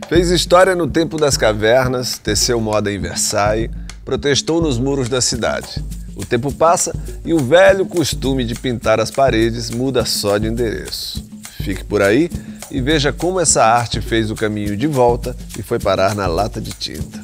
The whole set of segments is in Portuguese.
Fez história no tempo das cavernas, teceu moda em Versailles, protestou nos muros da cidade. O tempo passa e o velho costume de pintar as paredes muda só de endereço. Fique por aí e veja como essa arte fez o caminho de volta e foi parar na lata de tinta.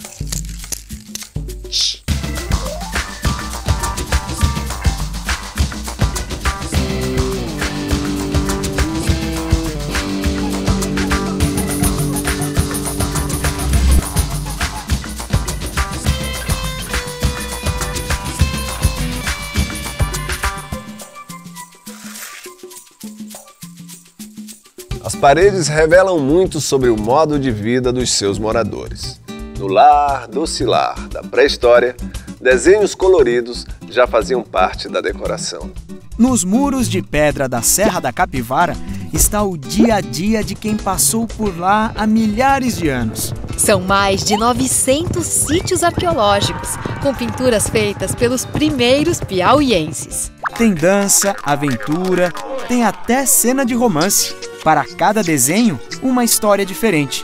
As paredes revelam muito sobre o modo de vida dos seus moradores. No lar docilar da pré-história, desenhos coloridos já faziam parte da decoração. Nos muros de pedra da Serra da Capivara está o dia a dia de quem passou por lá há milhares de anos. São mais de 900 sítios arqueológicos, com pinturas feitas pelos primeiros piauienses. Tem dança, aventura, tem até cena de romance. Para cada desenho, uma história diferente.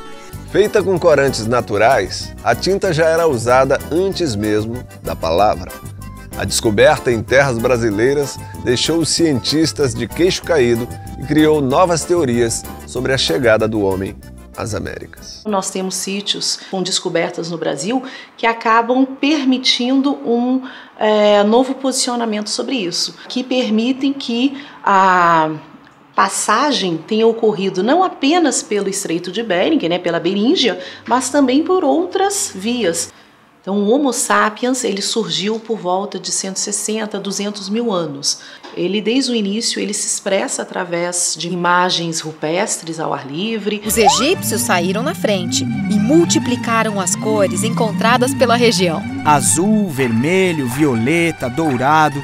Feita com corantes naturais, a tinta já era usada antes mesmo da palavra. A descoberta em terras brasileiras deixou os cientistas de queixo caído e criou novas teorias sobre a chegada do homem às Américas. Nós temos sítios com descobertas no Brasil que acabam permitindo um novo posicionamento sobre isso, que permitem que a passagem tenha ocorrido não apenas pelo Estreito de Bering, pela Beríngia, mas também por outras vias. Então, o Homo sapiens ele surgiu por volta de 160 a 200 mil anos. Ele, desde o início, ele se expressa através de imagens rupestres ao ar livre. Os egípcios saíram na frente e multiplicaram as cores encontradas pela região. Azul, vermelho, violeta, dourado.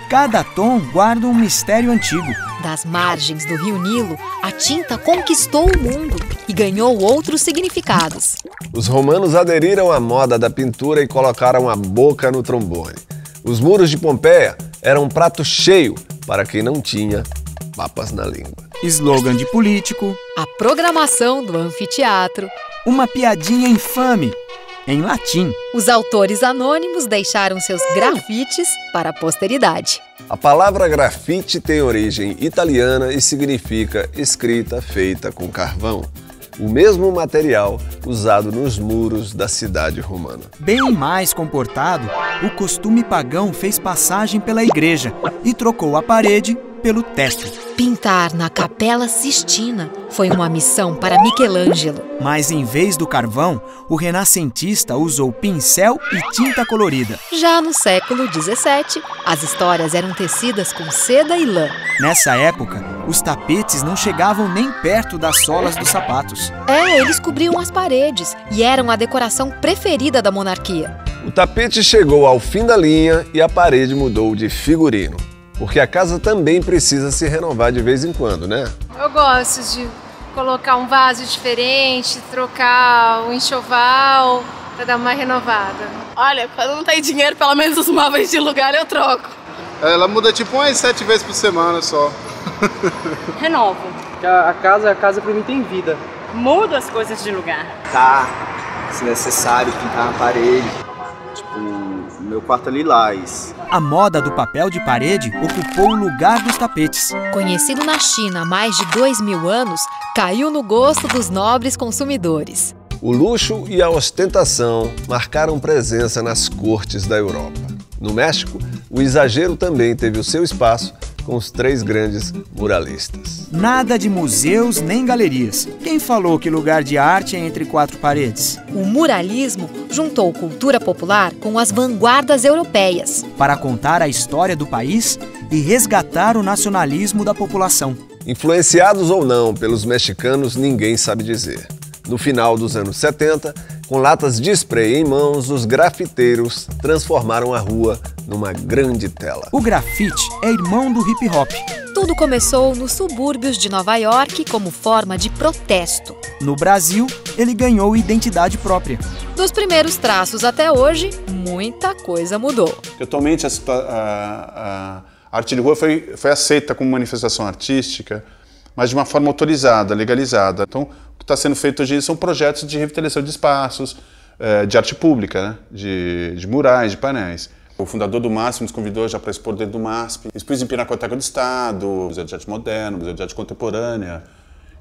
Cada tom guarda um mistério antigo. Das margens do rio Nilo, a tinta conquistou o mundo e ganhou outros significados. Os romanos aderiram à moda da pintura e colocaram a boca no trombone. Os muros de Pompeia eram um prato cheio para quem não tinha papas na língua. Slogan de político. A programação do anfiteatro. Uma piadinha infame, em latim. Os autores anônimos deixaram seus grafites para a posteridade. A palavra grafite tem origem italiana e significa escrita feita com carvão, o mesmo material usado nos muros da cidade romana. Bem mais comportado, o costume pagão fez passagem pela igreja e trocou a parede pelo teto. Pintar na Capela Sistina foi uma missão para Michelangelo. Mas em vez do carvão, o renascentista usou pincel e tinta colorida. Já no século XVII, as histórias eram tecidas com seda e lã. Nessa época, os tapetes não chegavam nem perto das solas dos sapatos. Eles cobriam as paredes e eram a decoração preferida da monarquia. O tapete chegou ao fim da linha e a parede mudou de figurino. Porque a casa também precisa se renovar de vez em quando, né? Eu gosto de colocar um vaso diferente, trocar o enxoval para dar uma renovada. Olha, quando não tem dinheiro, pelo menos os móveis de lugar eu troco. Ela muda tipo umas 7 vezes por semana só. Renovo. A casa pra mim tem vida. Mudo as coisas de lugar. Tá, se necessário, pintar na parede. Tipo, meu quarto é lilás. A moda do papel de parede ocupou o lugar dos tapetes. Conhecido na China há mais de 2000 anos, caiu no gosto dos nobres consumidores. O luxo e a ostentação marcaram presença nas cortes da Europa. No México, o exagero também teve o seu espaço com os 3 grandes muralistas. Nada de museus nem galerias. Quem falou que lugar de arte é entre 4 paredes? O muralismo juntou cultura popular com as vanguardas europeias. Para contar a história do país e resgatar o nacionalismo da população. Influenciados ou não pelos mexicanos, ninguém sabe dizer. No final dos anos 70, com latas de spray em mãos, os grafiteiros transformaram a rua numa grande tela. O grafite é irmão do hip hop. Tudo começou nos subúrbios de Nova York como forma de protesto. No Brasil, ele ganhou identidade própria. Dos primeiros traços até hoje, muita coisa mudou. Atualmente a arte de rua foi aceita como manifestação artística, mas de uma forma autorizada, legalizada. Então, o que que está sendo feito hoje são projetos de revitalização de espaços, de arte pública, né? de murais, de painéis. O fundador do MASP nos convidou já para expor dentro do MASP. Expus em Pinacoteca do Estado, Museu de Arte Moderna, Museu de Arte Contemporânea.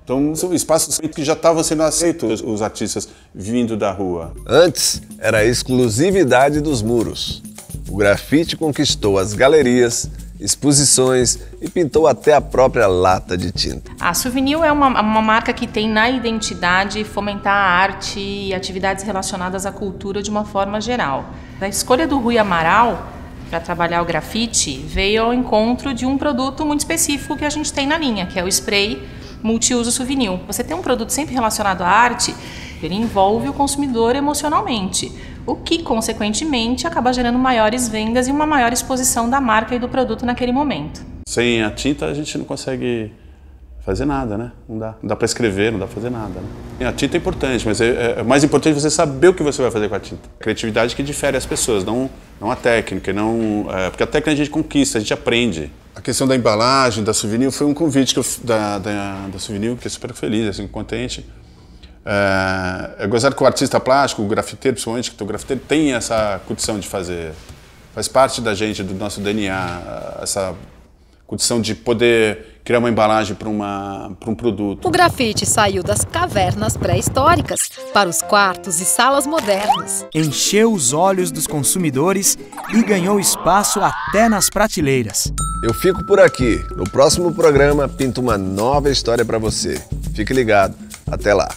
Então, são espaços que já estavam sendo aceitos, os artistas vindo da rua. Antes, era a exclusividade dos muros. O grafite conquistou as galerias, exposições e pintou até a própria lata de tinta. A Souvenir é uma marca que tem na identidade fomentar a arte e atividades relacionadas à cultura de uma forma geral. A escolha do Rui Amaral para trabalhar o grafite veio ao encontro de um produto muito específico que a gente tem na linha, que é o spray multiuso Souvenir. Você tem um produto sempre relacionado à arte, ele envolve o consumidor emocionalmente, o que, consequentemente, acaba gerando maiores vendas e uma maior exposição da marca e do produto naquele momento. Sem a tinta a gente não consegue fazer nada, né? Não dá para escrever, não dá para fazer nada. Né? A tinta é importante, mas é mais importante você saber o que você vai fazer com a tinta. A criatividade que difere as pessoas, não a técnica, porque a técnica a gente conquista, a gente aprende. A questão da embalagem, da Souvenir, foi um convite da Souvenir, que fiquei super feliz, assim, contente. É gozado que o artista plástico, o grafiteiro, principalmente, que o grafiteiro tem essa condição de fazer, faz parte da gente, do nosso DNA, essa condição de poder criar uma embalagem para um produto. O grafite saiu das cavernas pré-históricas para os quartos e salas modernas. Encheu os olhos dos consumidores e ganhou espaço até nas prateleiras. Eu fico por aqui. No próximo programa, pinto uma nova história para você. Fique ligado. Até lá.